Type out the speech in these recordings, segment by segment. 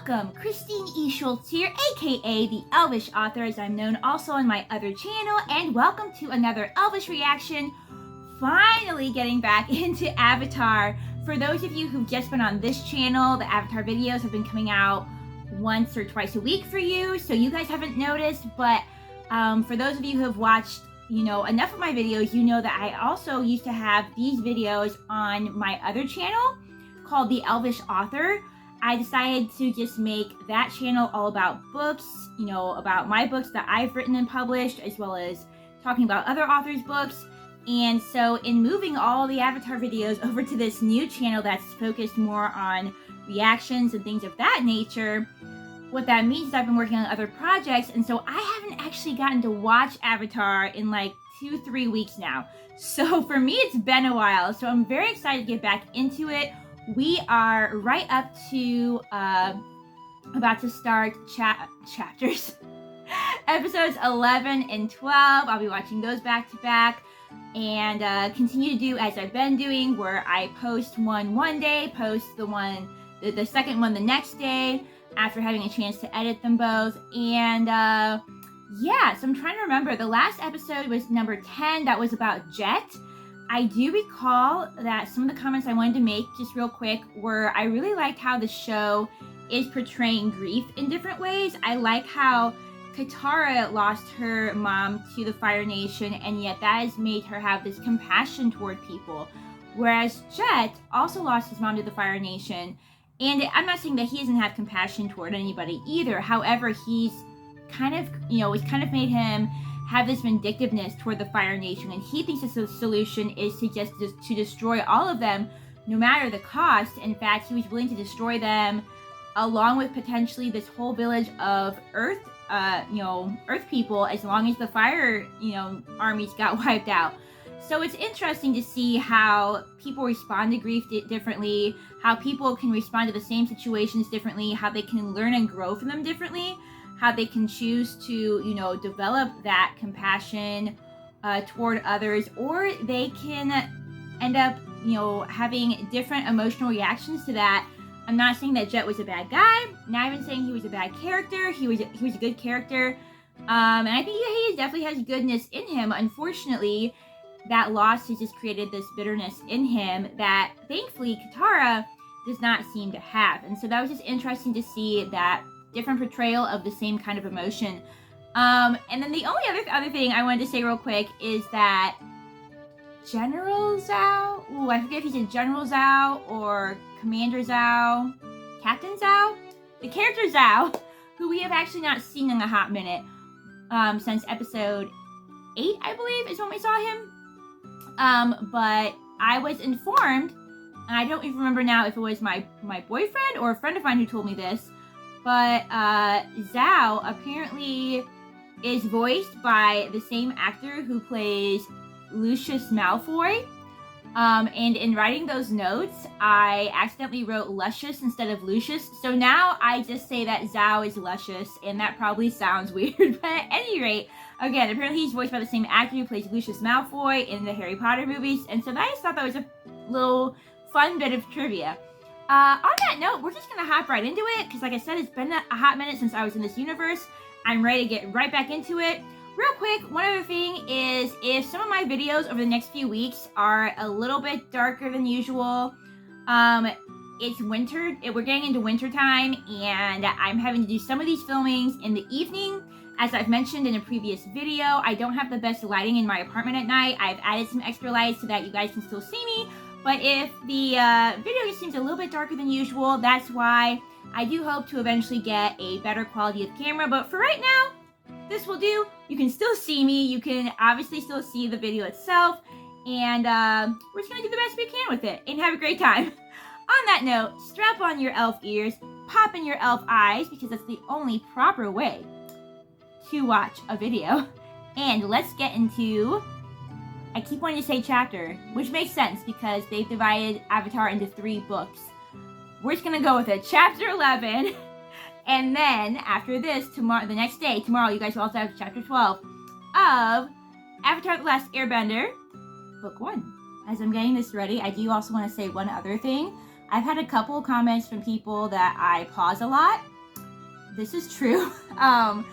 Welcome, Christine E. Schulze here, aka the Elvish Author, as I'm known also on my other channel, and welcome to another Elvish reaction. Finally getting back into Avatar. For those of you who've just been on this channel, the Avatar videos have been coming out once or twice a week for you, so you guys haven't noticed, but for those of you who have watched enough of my videos, you know that I also used to have these videos on my other channel called the Elvish Author. I decided to just make that channel all about books, about my books that I've written and published, as well as talking about other authors' books. And so in moving all the Avatar videos over to this new channel that's focused more on reactions and things of that nature, what that means is I've been working on other projects, and so I haven't actually gotten to watch Avatar in like 2-3 weeks now. So for me, it's been a while, so I'm very excited to get back into it. We are right up to about to start chapters, episodes 11 and 12. I'll be watching those back to back and continue to do as I've been doing, where I post one day, post the second one the next day after having a chance to edit them both. And yeah, so I'm trying to remember. The last episode was number 10. That was about Jet. I do recall that some of the comments I wanted to make, just real quick, were I really liked how the show is portraying grief in different ways. I like how Katara lost her mom to the Fire Nation, and yet that has made her have this compassion toward people. Whereas Jet also lost his mom to the Fire Nation, and I'm not saying that he doesn't have compassion toward anybody either. However, he's kind of, it's kind of made him have this vindictiveness toward the Fire Nation, and he thinks the solution is to just to destroy all of them, no matter the cost. In fact, he was willing to destroy them, along with potentially this whole village of Earth, Earth people, as long as the Fire, armies got wiped out. So it's interesting to see how people respond to grief differently, how people can respond to the same situations differently, how they can learn and grow from them differently, how they can choose to, develop that compassion toward others, or they can end up, having different emotional reactions to that. I'm not saying that Jet was a bad guy, not even saying he was a bad character. He was a good character, and I think he definitely has goodness in him. Unfortunately, that loss has just created this bitterness in him that, thankfully, Katara does not seem to have. And so that was just interesting to see that different portrayal of the same kind of emotion. And then the only other thing I wanted to say real quick is that General Zhao, I forget if he's a General Zhao or Commander Zhao, Captain Zhao, the character Zhao, who we have actually not seen in a hot minute, since episode 8, I believe, is when we saw him. But I was informed, and I don't even remember now if it was my boyfriend or a friend of mine who told me this, but Zhao apparently is voiced by the same actor who plays Lucius Malfoy. And in writing those notes, I accidentally wrote Luscious instead of Lucius. So now I just say that Zhao is Luscious, and that probably sounds weird. But at any rate, again, apparently he's voiced by the same actor who plays Lucius Malfoy in the Harry Potter movies. And so I just thought that was a little fun bit of trivia. On that note, we're just going to hop right into it, because like I said, it's been a hot minute since I was in this universe. I'm ready to get right back into it. Real quick, one other thing is, if some of my videos over the next few weeks are a little bit darker than usual, it's winter. We're getting into winter time, and I'm having to do some of these filmings in the evening. As I've mentioned in a previous video, I don't have the best lighting in my apartment at night. I've added some extra lights so that you guys can still see me. But if the video just seems a little bit darker than usual, that's why. I do hope to eventually get a better quality of camera, but for right now, this will do. You can still see me. You can obviously still see the video itself, and we're just going to do the best we can with it and have a great time. On that note, strap on your elf ears, pop in your elf eyes, because that's the only proper way to watch a video. And let's get into, I keep wanting to say chapter, which makes sense because they've divided Avatar into 3 books. We're just gonna go with it. Chapter 11. And then after this, tomorrow, the next day, tomorrow, you guys will also have chapter 12 of Avatar: The Last Airbender, book 1. As I'm getting this ready, I do also want to say one other thing. I've had a couple of comments from people that I pause a lot. this is true. I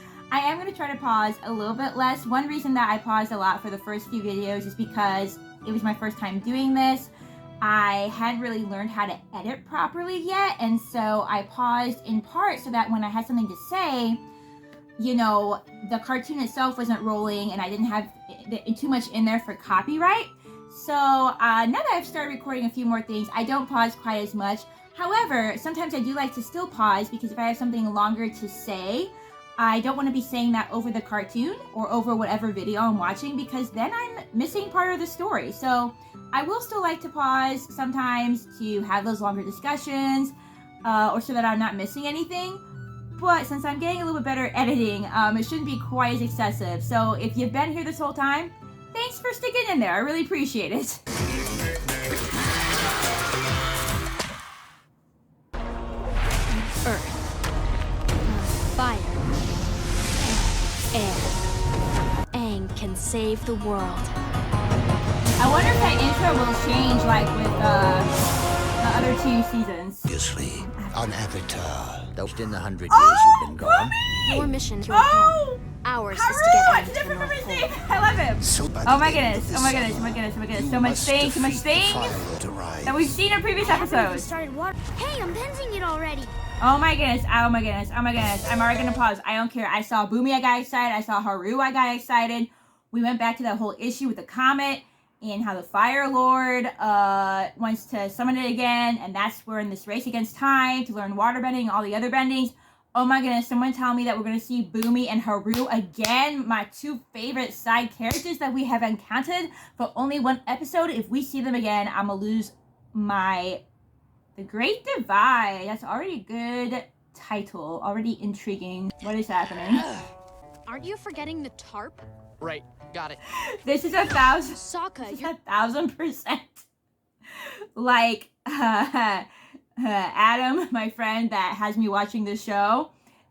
am going to try to pause a little bit less. One reason that I paused a lot for the first few videos is because it was my first time doing this. I hadn't really learned how to edit properly yet, and so I paused in part so that when I had something to say, you know, the cartoon itself wasn't rolling and I didn't have too much in there for copyright. So now that I've started recording a few more things, I don't pause quite as much. However, sometimes I do like to still pause because if I have something longer to say, I don't want to be saying that over the cartoon or over whatever video I'm watching because then I'm missing part of the story. So I will still like to pause sometimes to have those longer discussions or so that I'm not missing anything. But since I'm getting a little bit better at editing, it shouldn't be quite as excessive. So if you've been here this whole time, thanks for sticking in there. I really appreciate it. Earth, fire, air. Aang can save the world. I wonder if that intro will change like with the other 2 seasons. Obviously, on Avatar. Though in the 100 years you've been Boomy! gone. Your mission to home. Ours is to get Haru! Aang It's to the different from North his Pole. name. I love him. So by Oh the my end of goodness. this Oh my goodness. summer, Oh my goodness. Oh my goodess. you So much must things. So much defeat the things Fire Lord arrive. that we've seen in previous episodes. Hey, I'm bending it already. Oh my goodness. Oh my goodness. Oh my goodness. I'm already gonna pause. I don't care. I saw Boomy, I got excited. I saw Haru, I got excited. We went back to that whole issue with the comet and how the Fire Lord wants to summon it again, and that's we're in this race against time to learn waterbending and all the other bendings. Oh my goodness, someone tell me that we're going to see Boomy and Haru again, my 2 favorite side characters that we have encountered for only 1 episode. If we see them again, I'm going to lose The Great Divide. That's already a good title, already intriguing. What is happening? Aren't you forgetting the tarp? Right, got it. This is 1,000. Sokka, This is you're 1,000% like Adam, my friend that has me watching this show,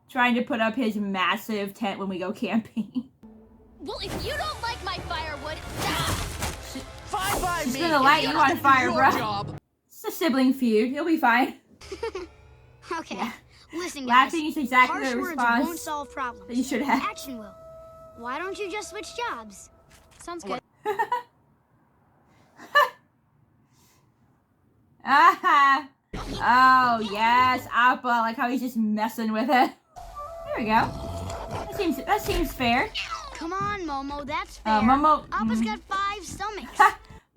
trying to put up his massive tent when we go camping. Well, if you don't like my firewood, Fine by She's me. gonna light you on fire, Your bro. job. It's a sibling feud. He'll be fine. Okay, Yeah. listen, guys. Laughing is exactly Harsh the words won't response solve problems. that you should have. Action will. Why don't you just switch jobs? sounds good. Ah, oh yes, Appa, like how he's just messing with it. There we go. That seems fair. Come on, Momo, that's fair. Momo. Appa's got 5 stomachs.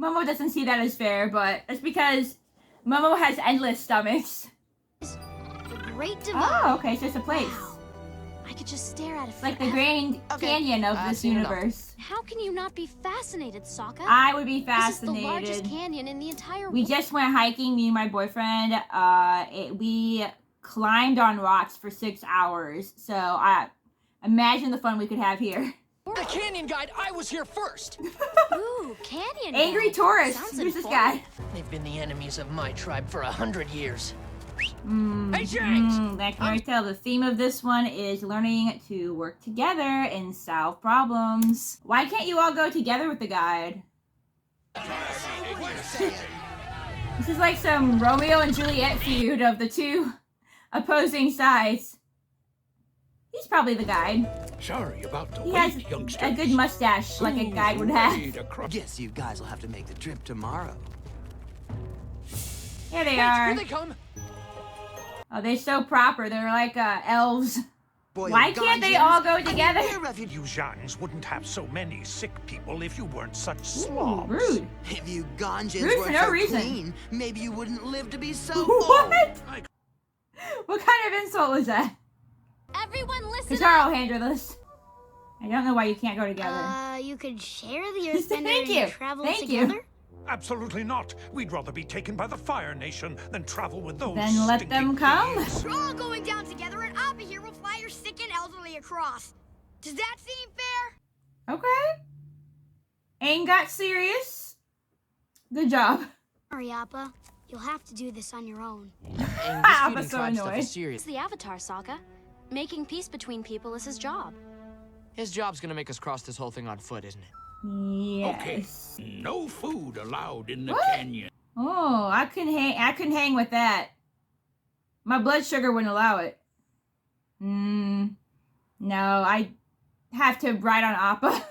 Momo doesn't see that as fair, but it's because Momo has endless stomachs. The Great Divide. Oh, okay, so it's a place. Wow. I could just stare at it It's like the forever. Grand Okay, Canyon of this seen enough. universe. How can you not be fascinated, Sokka? I would be This is the largest fascinated. canyon in the entire We world. just went hiking, me and my boyfriend. We climbed on rocks for 6 hours. So I imagine the fun we could have here. The canyon guide, I was here first. Ooh, canyon. Angry guide. tourist. Sounds Who's this informative. guy? They've been the enemies of my tribe for 100 years. Hey, James! I can already tell the theme of this one is learning to work together and solve problems. Why can't you all go together with the guide? This is like some Romeo and Juliet feud of the 2 opposing sides. He's probably the guide. Sorry about the He has wait, youngsters. a good mustache like a guide would have. Ready to cross- Guess you guys will have to make the trip tomorrow. Here they Wait, are. here they come. Oh, they're so proper. They're like elves. Boy, Why oh, can't they Ganges, all go I mean, together? they're refugees. You Zhangs wouldn't have so many sick people if you weren't such Ooh, slobs. rude. If you Ganges Rude for were no so reason. clean, maybe you wouldn't live to be so old. What? What kind of insult was that? Everyone listen Kataro, up. handle this. I don't know why you can't go together. You could share the Earthbender Thank you. and travel Thank you. together? Absolutely not. We'd rather be taken by the Fire Nation than travel with those Then let stinking them come. thieves. We're all going down together, and Appa here will fly your sick and elderly across. Does that seem fair? Okay. Aang got serious. Good job. Sorry, Appa. You'll have to do this on your own. And this I'm feuding so tribe stuff annoyed. is serious. It's the Avatar, Sokka. Making peace between people is his job. His job's gonna make us cross this whole thing on foot, isn't it? Yes. Okay. No food allowed in the What? canyon. Oh, I couldn't hang with that. My blood sugar wouldn't allow it. No, I have to ride on Appa.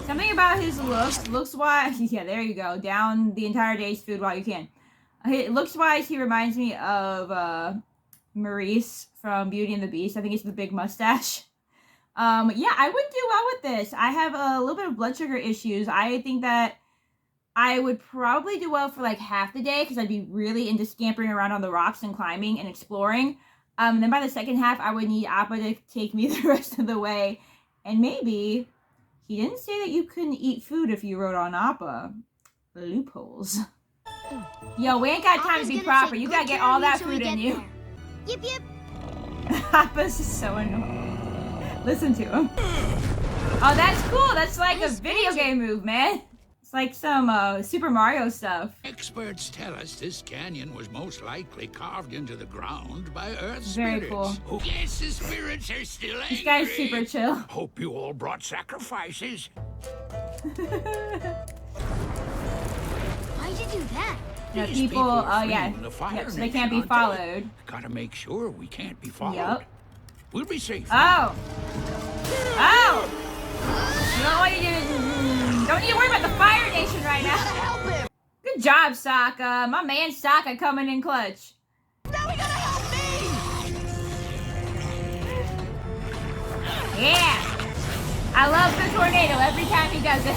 Something about his looks-wise, yeah, there you go. Down the entire day's food while you can. Looks-wise, he reminds me of Maurice from Beauty and the Beast. I think it's the big mustache. Yeah, I would do well with this. I have a little bit of blood sugar issues. I think that I would probably do well for like half the day because I'd be really into scampering around on the rocks and climbing and exploring. Then by the second half, I would need Appa to take me the rest of the way. And maybe he didn't say that you couldn't eat food if you rode on Appa. Loopholes. Yo, we ain't got time to be proper. You gotta get all that food in you. Yip yip. Appa's just so annoying. Listen to him. Oh, that's cool. That's like a video game move, man. It's like some Super Mario stuff. Experts tell us this canyon was most likely carved into the ground by Earth Very spirits. cool. Who guess the spirits are still angry. This guy's super chill. Hope you all brought sacrifices. Why'd you do that? Yeah, These people, are yeah. fleeing the Fire Yep, so they Nation, can't be aren't they? followed. Gotta make sure we can't be followed. Yep. We'll be safe. Oh! Oh! You don't want you to... Don't need to worry about the Fire Nation right now. Help him! Good job, Sokka. My man Sokka coming in clutch. Now we gotta help me! Yeah! I love the tornado every time he does it.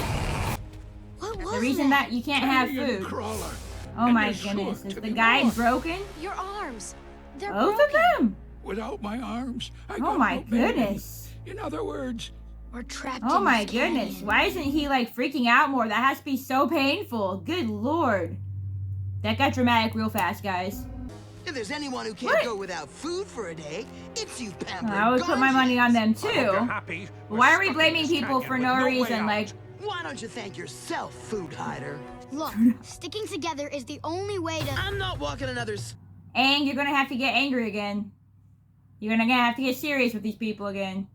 What was The reason that you can't have Canyon food. crawler. Oh And my there's goodness. sure Is to the be guide more. broken? Your arms. They're Both broken. of them? Without my arms, I Oh got my no baby. goodness. In other words, We're trapped Oh in my this goodness. canyon. Why isn't he like freaking out more? That has to be so painful. Good lord. That got dramatic real fast, guys. If there's anyone who can't What? go without food for a day, it's you pampered I would put my money on them I hope you're too. happy. But why We're are we stuck in blaming this people canyon for with no way reason? out. Like, Why don't you thank yourself, food hider? Look, sticking together is the only way to... I'm not walking another Aang, you're gonna have to get angry again. You're gonna have to get serious with these people again.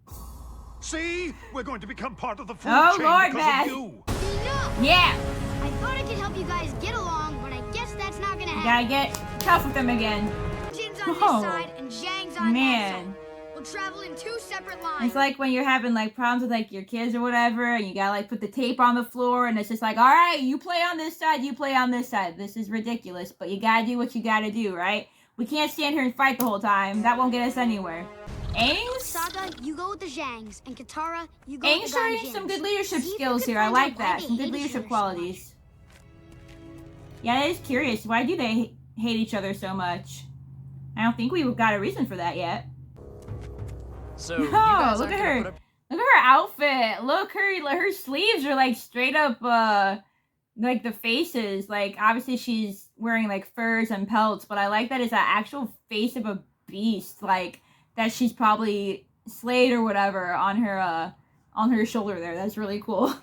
See? We're going to become part of the food Oh, chain Lord, because Matt. of you. Enough! Yeah! I thought I could help you guys get along, but I guess that's not gonna You happen. gotta get tough with them again. Jin's on Oh, this side and Zhang's on that man. side. We'll travel in two separate lines. It's like when you're having like problems with like your kids or whatever, and you gotta like put the tape on the floor, and it's just like, all right, you play on this side, you play on this side. This is ridiculous, but you gotta do what you gotta do, right? We can't stand here and fight the whole time. That won't get us anywhere. Aang's? Saga, you go with the Zhangs, and Katara, you go with Aang's the showing Ganjins. some good leadership See if you skills can here. I find like out why that. they Some good hate each leadership other so qualities. Yeah, I is curious. Why do they hate each other so much? I don't think we've got a reason for that yet. So you Oh, guys look aren't at gonna her. put up Look at her outfit. Look, her sleeves are like straight up, like the faces. Like, obviously she's wearing like furs and pelts, but I like that it's an actual face of a beast. Like, that she's probably slayed or whatever on her shoulder there. That's really cool.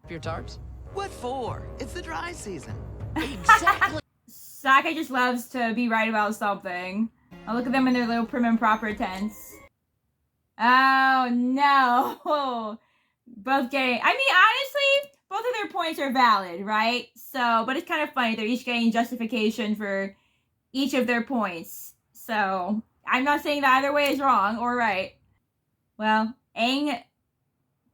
your tarps? What for? It's the dry season. Exactly. Sokka just loves to be right about something. Oh, look at them in their little prim and proper tents. Oh, no. Both getting... I mean, honestly, both of their points are valid, right? So, but it's kind of funny. They're each getting justification for each of their points. So, I'm not saying that either way is wrong or right. Well, Aang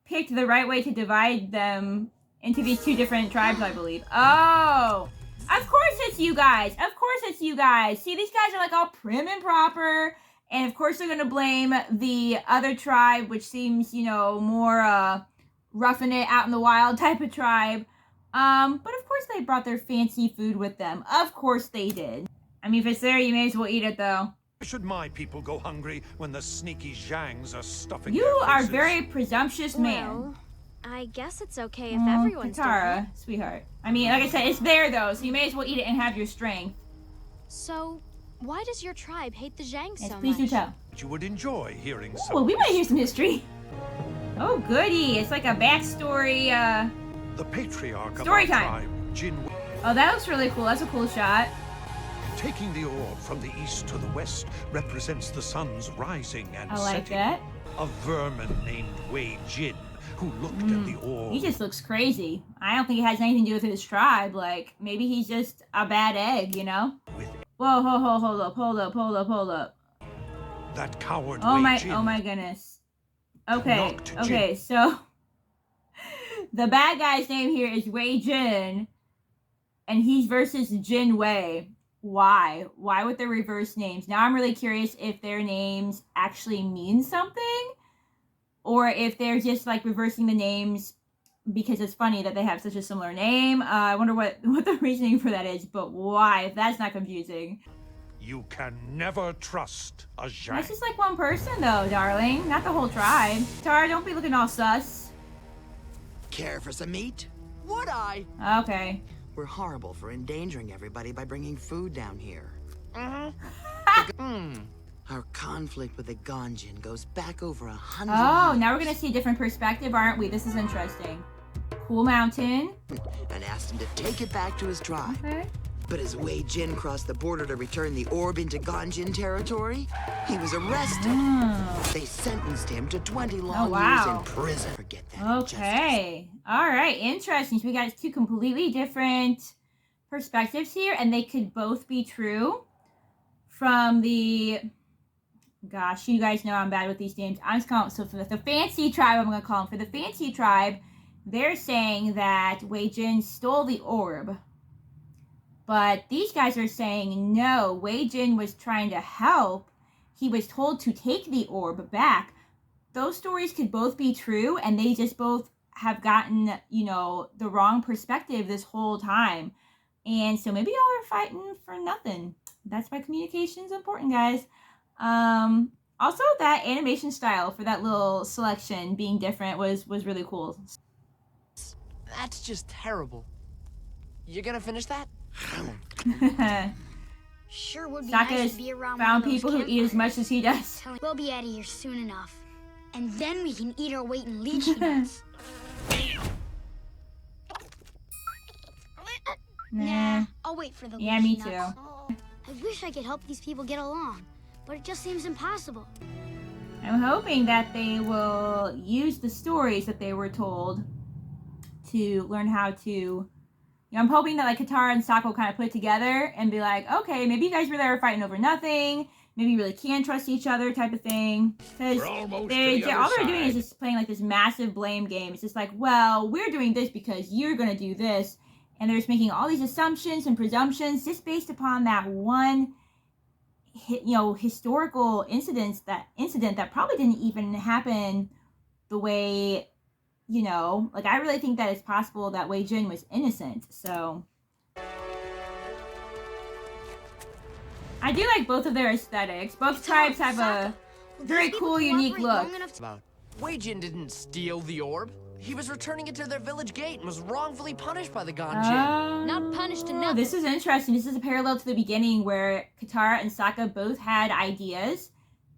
picked the right way to divide them into these two different tribes, I believe. Oh! Of course it's you guys. Of course it's you guys. See, these guys are like all prim and proper. And of course they're going to blame the other tribe, which seems, you know, more roughing it out in the wild type of tribe. But of course they brought their fancy food with them. Of course they did. I mean, if it's there, you may as well eat it, though. Why should my people go hungry when the sneaky Zhangs are stuffing You their are a faces? very presumptuous man. Well, I guess it's okay if Oh, everyone's doing it. Katara, sweetheart. I mean, like I said, it's there, though, so you may as well eat it and have your strength. So, why does your tribe hate the Zhangs Yes, so please do much? tell. You would enjoy hearing some. Well, we of might this. hear some history. Oh, goody. It's like a backstory, The patriarch of Story our time. tribe, Jin, Oh, that looks really cool. That's a cool shot. taking the orb from the east to the west represents the sun's rising and I like setting. that. A vermin named Wei Jin, who looked at the orb. He just looks crazy. I don't think it has anything to do with his tribe. Like, maybe he's just a bad egg, you know? with Whoa, hold up. that coward Oh Wei Jin. my goodness. Okay, Knocked okay, Jin. so the bad guy's name here is Wei Jin, and he's versus Jin Wei. Why? Why would they reverse names? Now I'm really curious if their names actually mean something, or if they're just like reversing the names because it's funny that they have such a similar name. I wonder what the reasoning for that is, but why? If that's not confusing. You can never trust a That's Zhang. just like one person though, darling. Not the whole tribe. Tara, don't be looking all sus. Care for some meat? Would I? Okay. We're horrible for endangering everybody by bringing food down here. Our conflict with the Ganjin goes back over 100 Oh, years. now we're gonna see a different perspective, aren't we? This is interesting. Cool mountain. And asked him to take it back to his tribe. Okay. But as Wei Jin crossed the border to return the orb into Ganjin territory, he was arrested. Oh. They sentenced him to 20 long wow. years in prison. Forget that. Okay. All right. Interesting. So we got two completely different perspectives here, and they could both be true. From the, gosh, you guys know I'm bad with these names. I'm just calling, so for the fancy tribe, I'm going to call them. For the fancy tribe, they're saying that Wei Jin stole the orb. But these guys are saying, no, Wei Jin was trying to help. He was told to take the orb back. Those stories could both be true, and they just both have gotten, you know, the wrong perspective this whole time. And so maybe y'all are fighting for nothing. That's why communication is important, guys. Also, that animation style for that little selection being different was really cool. That's just terrible. You gonna finish that? Sure would be Sokka nice has to be around found one of those people who eat as much as he does. campfires. We'll be out of here soon enough. And then we can eat our weight in lychee nuts. Nah. I'll wait for the Yeah, me lychee too. nuts. I wish I could help these people get along, but it just seems impossible. I'm hoping that they will use the stories that they were told to learn how to, you know, I'm hoping that like Katara and Sokka will kind of put it together and be like, okay, maybe you guys really are fighting over nothing. Maybe you really can trust each other type of thing. Because We're almost to all the other they're doing is side. just playing like this massive blame game. It's just like, well, we're doing this because you're going to do this. And they're just making all these assumptions and presumptions just based upon that one, you know, historical incident that probably didn't even happen the way, you know, like I really think that it's possible that Wei Jin was innocent. So I do like both of their aesthetics. Both tribes have a very cool, unique look. About Wei Jin didn't steal the orb. He was returning it to their village gate and was wrongfully punished by the Ganjin. Not punished enough. This is interesting. This is a parallel to the beginning where Katara and Sokka both had ideas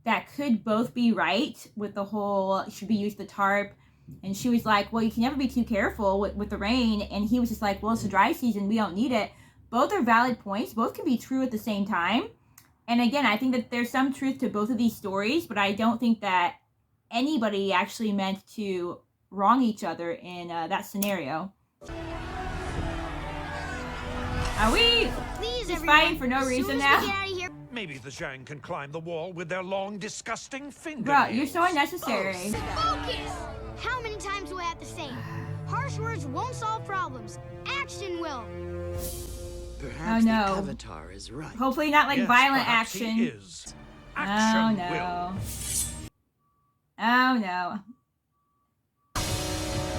that could both be right with the whole, should we use the tarp? And she was like, well, you can never be too careful with the rain. And he was just like, well, it's a dry season. We don't need it. Both are valid points. Both can be true at the same time. And again, I think that there's some truth to both of these stories, but I don't think that anybody actually meant to wrong each other in that scenario. Are we Please, just everyone, fighting for no as soon reason as now? we get out of here, Maybe the Zhang can climb the wall with their long, disgusting fingernails. Bro, you're so unnecessary. focus! How many times do I have to say it? Harsh words won't solve problems. Action will. Perhaps Oh, no. the Avatar is right. Hopefully not like Yes, violent perhaps he action. is. Oh Action no. will. Oh no.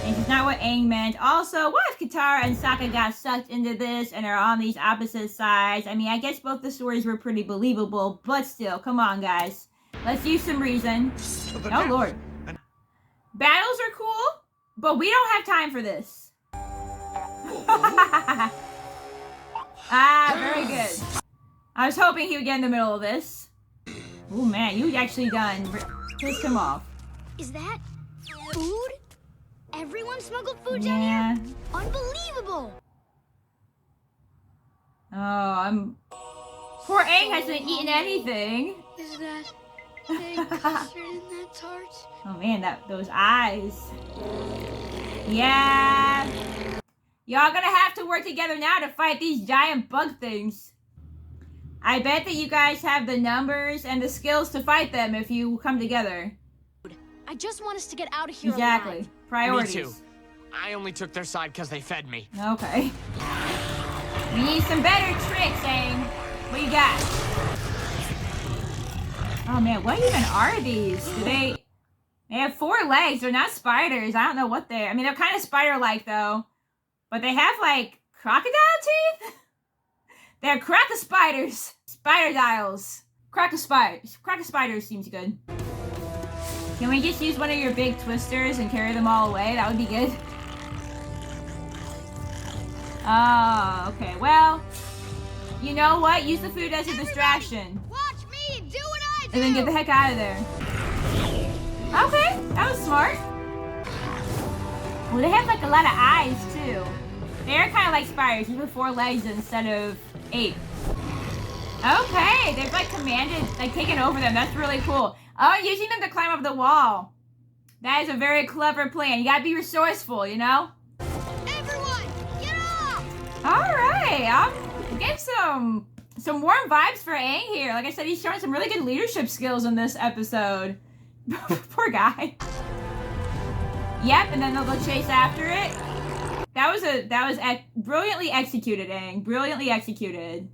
This is not what Aang meant. Also, what if Katara and Sokka got sucked into this and are on these opposite sides? I mean, I guess both the stories were pretty believable, but still, come on, guys. Let's use some reason. To the Oh, death. Lord. And Battles are cool, but we don't have time for this. Very good. I was hoping he would get in the middle of this. Oh, man, you actually done pissed him off. Is that food? Everyone smuggled food down Yeah. here? Unbelievable! Oh, poor Aang hasn't eaten anything. Is that egg custard in that tart? Oh man, those eyes. Yeah. Y'all gonna have to work together now to fight these giant bug things. I bet that you guys have the numbers and the skills to fight them if you come together. I just want us to get out of here Exactly. alive. Priorities. Me too. I only took their side because they fed me. Okay. We need some better tricks, Aang. What you got? Oh man, what even are these? They have 4 legs. They're not spiders. I don't know what they're. I mean, they're kind of spider-like though. But they have like crocodile teeth? They're crocodile-spiders. Spider-dials. Crocodile-spiders seems good. Can we just use one of your big twisters and carry them all away? That would be good. Oh, okay. Well, you know what? Use the food as a distraction. Watch me do what I do. And then get the heck out of there. Okay, that was smart. Well, they have like a lot of eyes too. They're kind of like spiders, just with 4 legs instead of 8. Okay, they've like commanded, like taken over them. That's really cool. Oh, using them to climb up the wall. That is a very clever plan. You gotta be resourceful, you know? Everyone, get off! Alright, I'm getting some warm vibes for Aang here. Like I said, he's showing some really good leadership skills in this episode. Poor guy. Yep, and then they'll go chase after it. That was brilliantly executed, Aang. Brilliantly executed.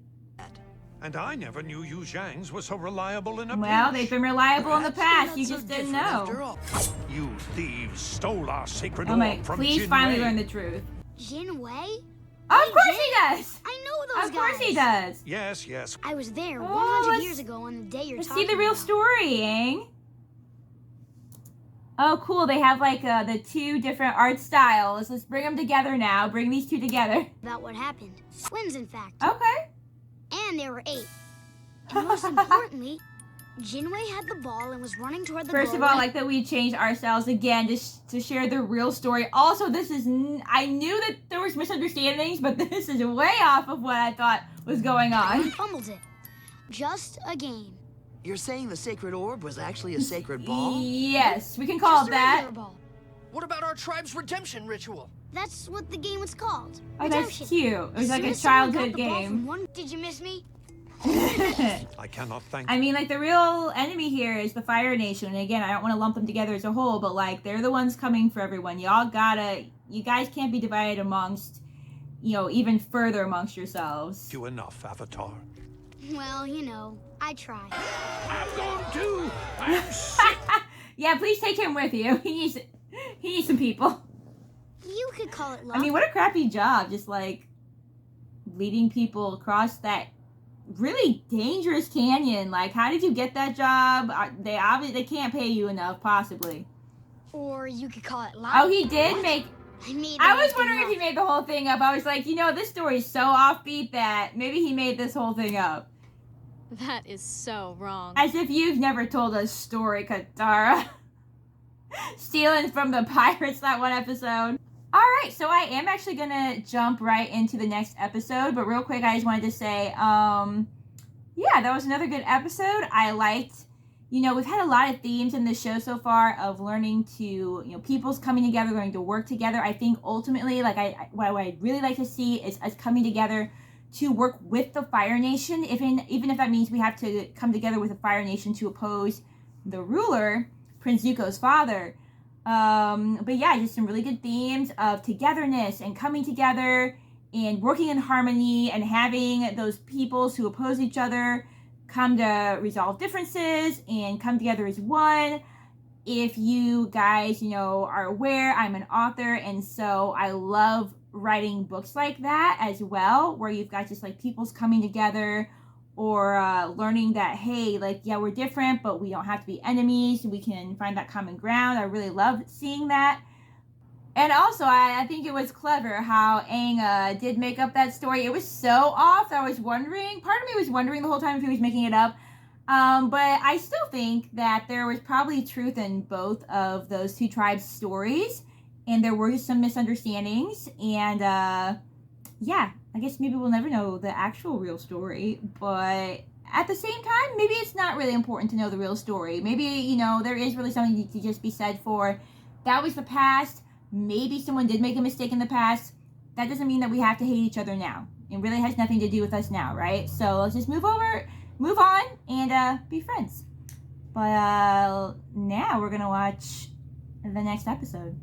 And I never knew you Zhangs were so reliable in a Well, pinch. they've been reliable in the past. You Not so just didn't different know. after all. You thieves stole our sacred Oh my, orb from please Jin finally Wei. learn the truth. Jin Wei? Of course he does! I know those Of course guys. he does. Yes, yes. I was there Oh, 100 let's- years ago on the day you're Let's talking see the real about. story, Aang. Oh, cool. They have like the 2 different art styles. Let's bring them together now. Bring these 2 together. About what happened. Twins, in fact. Okay. And there were 8. And most importantly, Jinwei had the ball and was running toward the First goal. of all, I like that we changed our styles again to share the real story. Also, this is... I knew that there was misunderstandings, but this is way off of what I thought was going He on. fumbled it. Just a game. You're saying the sacred orb was actually a sacred ball? Yes, we can call Just it a that. regular ball. What about our tribe's redemption ritual? That's what the game was called. Oh, that's Redemption. cute. It was As like soon a as someone got childhood the ball game. from one... Did you miss me? I cannot thank I mean, like, the real enemy here is the Fire Nation. And again, I don't want to lump them together as a whole, but, like, they're the ones coming for everyone. You guys can't be divided amongst, even further amongst yourselves. you enough, Avatar. Well, you know, I try. I'm going too. I'm sick. Yeah, please take him with you. He needs some people. You could call it luck. I mean, what a crappy job, just, like, leading people across that really dangerous canyon. Like, how did you get that job? They can't pay you enough, possibly. Or you could call it luck. Oh, he did make... I made I was everything wondering if up. he made the whole thing up. I was like, this story is so offbeat that maybe he made this whole thing up. That is so wrong. As if you've never told a story, Katara. Stealing from the pirates that one episode. Alright, so I am actually gonna jump right into the next episode, but real quick, I just wanted to say, yeah, that was another good episode. I liked, we've had a lot of themes in this show so far of learning to, people's coming together, learning to work together. I think ultimately, like, what I'd really like to see is us coming together to work with the Fire Nation, even if that means we have to come together with the Fire Nation to oppose the ruler, Prince Zuko's father. But yeah, just some really good themes of togetherness and coming together and working in harmony and having those peoples who oppose each other come to resolve differences and come together as one. If you guys, are aware, I'm an author, and so I love writing books like that as well, where you've got just like peoples coming together or learning that, hey, like, yeah, we're different, but we don't have to be enemies. We can find that common ground. I really love seeing that. And also, I think it was clever how Aang did make up that story. It was so off that I was wondering, part of me was wondering the whole time if he was making it up. But I still think that there was probably truth in both of those 2 tribes' stories. And there were just some misunderstandings. And yeah, I guess maybe we'll never know the actual real story. But at the same time, maybe it's not really important to know the real story. Maybe, there is really something to just be said for. That was the past. Maybe someone did make a mistake in the past. that doesn't mean that we have to hate each other now. It really has nothing to do with us now, right? So let's just move on, and be friends. But now we're gonna watch the next episode.